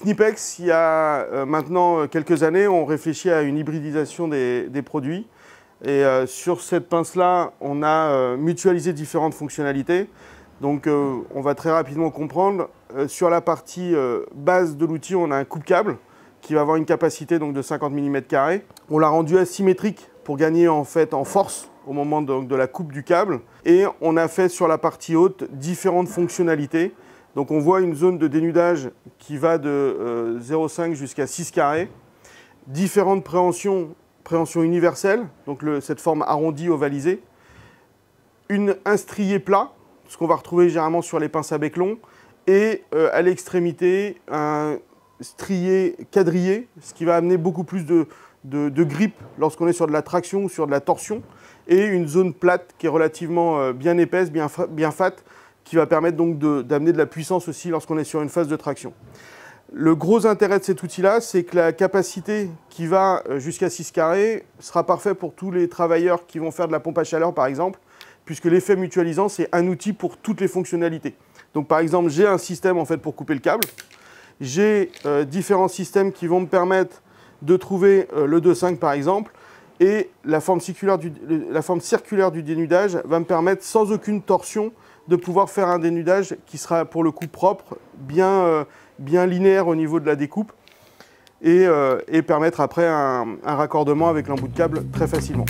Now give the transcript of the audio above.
Knipex, il y a maintenant quelques années, on réfléchit à une hybridisation des produits. Et sur cette pince-là, on a mutualisé différentes fonctionnalités. Donc on va très rapidement comprendre. Sur la partie base de l'outil, on a un coupe-câble qui va avoir une capacité donc, de 50 mm². On l'a rendu asymétrique pour gagner en fait en force au moment donc, de la coupe du câble. Et on a fait sur la partie haute différentes fonctionnalités. Donc on voit une zone de dénudage qui va de 0,5 jusqu'à 6 carrés. Différentes préhensions universelles, donc cette forme arrondie ovalisée. Un strié plat, ce qu'on va retrouver généralement sur les pinces à bec long. Et à l'extrémité, un strié quadrillé, ce qui va amener beaucoup plus de grip lorsqu'on est sur de la traction ou sur de la torsion. Et une zone plate qui est relativement bien épaisse, bien fat, qui va permettre donc d'amener de la puissance aussi lorsqu'on est sur une phase de traction. Le gros intérêt de cet outil-là, c'est que la capacité qui va jusqu'à 6 carrés sera parfait pour tous les travailleurs qui vont faire de la pompe à chaleur, par exemple, puisque l'effet mutualisant, c'est un outil pour toutes les fonctionnalités. Donc, par exemple, j'ai un système en fait, pour couper le câble. J'ai différents systèmes qui vont me permettre de trouver le 2.5, par exemple. Et la forme circulaire du dénudage va me permettre, sans aucune torsion, de pouvoir faire un dénudage qui sera pour le coup propre, bien linéaire au niveau de la découpe et permettre après un raccordement avec l'embout de câble très facilement.